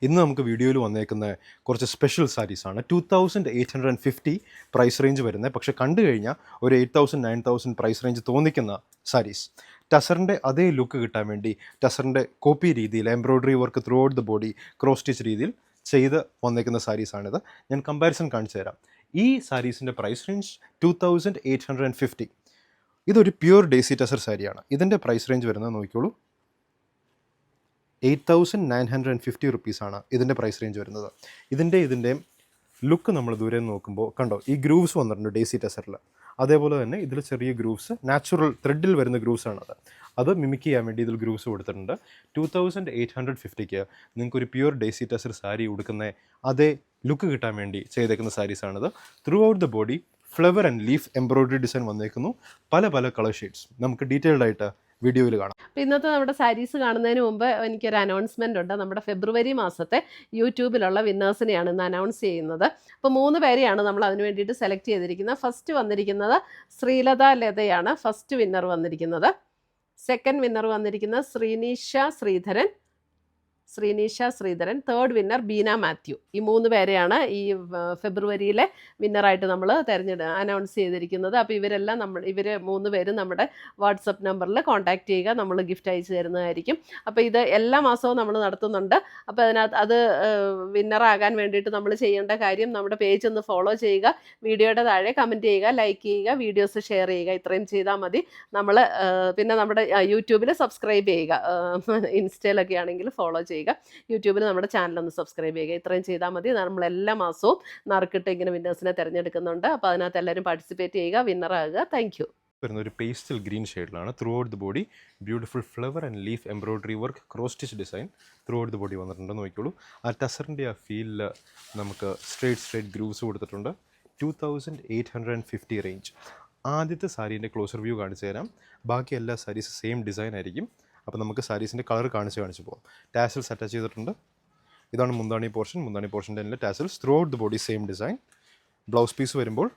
ഇന്ന് നമുക്ക് വീഡിയോയിൽ വന്നേക്കുന്ന കുറച്ച് സ്പെഷ്യൽ സാരീസാണ്. 2850 പ്രൈസ് റേഞ്ച് വരുന്നത്, പക്ഷേ കണ്ടു കഴിഞ്ഞാൽ ഒരു 8000 9000 പ്രൈസ് റേഞ്ച് തോന്നിക്കുന്ന സാരീസ്. ടസറിൻ്റെ അതേ ലുക്ക് കിട്ടാൻ വേണ്ടി ടസറിൻ്റെ കോപ്പി രീതിയിൽ embroidery work through out the body cross stitch രീതിയിൽ ചെയ്ത് വന്നേക്കുന്ന സാരീസാണിത്. ഞാൻ കമ്പാരിസൺ കാണിച്ചു തരാം. ഈ സാരീസിൻ്റെ പ്രൈസ് റേഞ്ച് 2850. ഇതൊരു പ്യൂർ ഡേസി ടസർ സാരിയാണ്. ഇതിൻ്റെ പ്രൈസ് റേഞ്ച് വരുന്നത് നോക്കിക്കോളൂ, 8950 റുപ്പീസാണ് ഇതിൻ്റെ പ്രൈസ് റേഞ്ച് വരുന്നത്. ഇതിൻ്റെയും ലുക്ക് നമ്മൾ ദൂരെ നിന്ന് നോക്കുമ്പോൾ കണ്ടോ, ഈ ഗ്രൂവ്സ് വന്നിട്ടുണ്ട് ഡേസി ടെസറിൽ. അതേപോലെ തന്നെ ഇതിൽ ചെറിയ ഗ്രൂവ്സ്, നാച്ചുറൽ ത്രെഡിൽ വരുന്ന ഗ്രൂവ്സാണത്. അത് മിമിക് ചെയ്യാൻ വേണ്ടി ഇതിൽ ഗ്രൂവ്സ് കൊടുത്തിട്ടുണ്ട്. 2850 നിങ്ങൾക്കൊരു പ്യൂർ ഡേസി ടെസർ സാരി ഉടുക്കുന്ന അതേ ലുക്ക് കിട്ടാൻ വേണ്ടി ചെയ്തേക്കുന്ന സാരീസാണിത്. Throughout the body flower and leaf embroidery design വന്നേക്കുന്നു. പല കളർ ഷെയ്ഡ്സ് നമുക്ക് ഡീറ്റെയിൽഡ് ആയിട്ട് വീഡിയോയിൽ കാണാം. അപ്പോൾ ഇന്നത്തെ നമ്മുടെ സാരീസ് കാണുന്നതിന് മുമ്പ് എനിക്കൊരു അനൗൺസ്മെൻ്റ് ഉണ്ട്. നമ്മുടെ ഫെബ്രുവരി മാസത്തെ യൂട്യൂബിലുള്ള വിന്നേഴ്സിനെയാണ് ഇന്ന് അനൗൺസ് ചെയ്യുന്നത്. അപ്പോൾ 3 പേരെയാണ് നമ്മൾ അതിന് വേണ്ടിയിട്ട് സെലക്ട് ചെയ്തിരിക്കുന്നത്. ഫസ്റ്റ് വന്നിരിക്കുന്നത് ശ്രീലത ലതയാണ് ഫസ്റ്റ് വിന്നർ വന്നിരിക്കുന്നത്. സെക്കൻഡ് വിന്നർ വന്നിരിക്കുന്നത് ശ്രീനീഷ ശ്രീധരൻ. Third winner Beena Mathew. ഈ 3 പേരെയാണ് ഈ ഫെബ്രുവരിയിലെ വിന്നറായിട്ട് നമ്മൾ അനൗൺസ് ചെയ്തിരിക്കുന്നത്. അപ്പോൾ ഇവർ 3 പേരും നമ്മുടെ വാട്സപ്പ് നമ്പറിൽ കോൺടാക്റ്റ് ചെയ്യുക, നമ്മൾ ഗിഫ്റ്റ് അയച്ചു തരുന്നതായിരിക്കും. അപ്പോൾ ഇത് എല്ലാ മാസവും നമ്മൾ നടത്തുന്നുണ്ട്. അപ്പോൾ അതിനകത്ത് അത് വിന്നറാകാൻ വേണ്ടിയിട്ട് നമ്മൾ ചെയ്യേണ്ട കാര്യം, നമ്മുടെ പേജ് ഒന്ന് ഫോളോ ചെയ്യുക, വീഡിയോയുടെ താഴെ കമൻറ്റ് ചെയ്യുക, ലൈക്ക് ചെയ്യുക, വീഡിയോസ് ഷെയർ ചെയ്യുക. ഇത്രയും ചെയ്താൽ മതി. നമ്മൾ പിന്നെ നമ്മുടെ യൂട്യൂബിൽ സബ്സ്ക്രൈബ് ചെയ്യുക, ഇൻസ്റ്റയിലൊക്കെ ആണെങ്കിൽ ഫോളോ ചെയ്യുക, യൂട്യൂബിൽ നമ്മുടെ ചാനലൊന്ന് സബ്സ്ക്രൈബ് ചെയ്യുക. ഇത്രയും ചെയ്താൽ മതി. നമ്മൾ എല്ലാ മാസവും നറുക്കിട്ട് ഇങ്ങനെ വിന്നേഴ്സിനെ തിരഞ്ഞെടുക്കുന്നുണ്ട്. അപ്പോൾ അതിനകത്ത് എല്ലാവരും പാർട്ടിസിപ്പേറ്റ് ചെയ്യുക, വിന്നറാകുക. Thank you. വരുന്ന ഒരു പേസ്റ്റൽ ഗ്രീൻ ഷെയ്ഡിലാണ്. Through out the body beautiful flower and leaf embroidery work cross stitch design through out the body വന്നിട്ടുണ്ട്. നോക്കിക്കോളൂ, ആ ടസറിൻ്റെ ആ ഫീലിൽ നമുക്ക് സ്ട്രേറ്റ് ഗ്രൂവ്സ് കൊടുത്തിട്ടുണ്ട്. 2850 റേഞ്ച്. ആദ്യത്തെ സാരീൻ്റെ ക്ലോസർ വ്യൂ കാണിച്ചു തരാം. ബാക്കി എല്ലാ സാരീസ് സെയിം ഡിസൈൻ ആയിരിക്കും. അപ്പോൾ നമുക്ക് സാരീസിൻ്റെ കളർ കാണിച്ചു പോകാം. ടാസൽസ് അറ്റാച്ച് ചെയ്തിട്ടുണ്ട്. ഇതാണ് മുന്താണി പോർഷൻ്റെ തന്നെ tassels. Throughout the body same design. Blouse piece വരുമ്പോൾ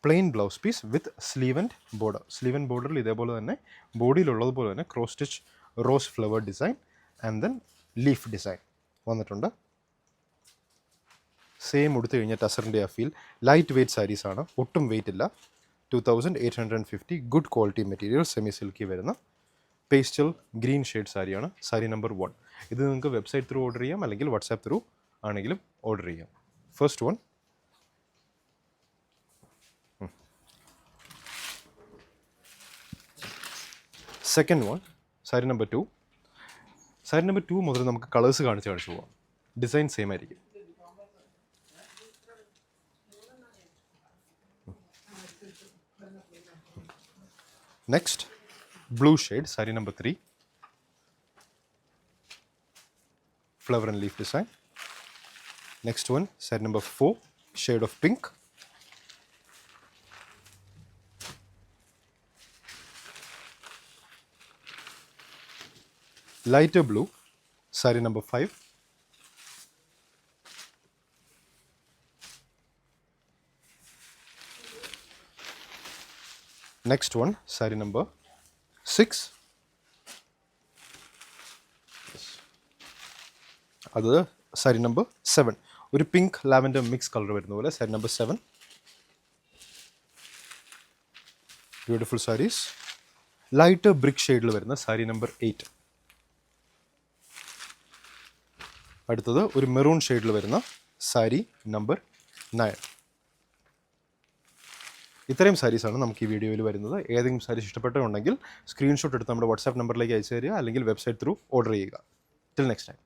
plain blouse piece with sleeve and ബോർഡറിൽ ഇതേപോലെ തന്നെ ബോഡിയിലുള്ളതുപോലെ തന്നെ cross stitch rose flower design and then leaf design വന്നിട്ടുണ്ട്. സെയിം ഉടുത്തു കഴിഞ്ഞാൽ ടസറിൻ്റെ ആ ഫീൽ. ലൈറ്റ് വെയ്റ്റ് സാരീസാണ്, ഒട്ടും വെയിറ്റ് ഇല്ല. 2850 good quality material, semi silky വരുന്ന പേസ്റ്റൽ ഗ്രീൻ ഷെയ്ഡ് സാരിയാണ്. സാരി നമ്പർ 1. ഇത് നിങ്ങൾക്ക് വെബ്സൈറ്റ് ത്രൂ ഓർഡർ ചെയ്യാം, അല്ലെങ്കിൽ വാട്സാപ്പ് ത്രൂ ആണെങ്കിലും ഓർഡർ ചെയ്യാം. First one. Second one, sari number 2. Sari number 2 മുതൽ നമുക്ക് കളേഴ്സ് കാണിച്ചു പോകാം. ഡിസൈൻ സെയിം ആയിരിക്കും. Next, blue shade, saree number 3. Flower and leaf design. Next one, saree number 4, shade of pink. Lighter blue, saree number 5. Next one, saree number 6. അത് sari number 7. ഒരു pink lavender mix colour വരുന്ന പോലെ sari number 7. Beautiful saris. Light brick ഷെയ്ഡിൽ വരുന്ന sari number 8. അടുത്തത് ഒരു maroon ഷെയ്ഡിൽ വരുന്ന സാരി നമ്പർ 9. ഇത്രയും സാരീസാണ് നമുക്ക് ഈ വീഡിയോയിൽ വരുന്നത്. ഏതെങ്കിലും സാരീസ് ഇഷ്ടപ്പെട്ടുണ്ടെങ്കിൽ സ്ക്രീൻഷോട്ട് എടുത്ത് നമ്മുടെ വാട്സാപ്പ് നമ്പറിലേക്ക് അയച്ചു തരിക, അല്ലെങ്കിൽ വെബ്സൈറ്റ് ത്രൂ ഓർഡർ ചെയ്യുക. Till next time.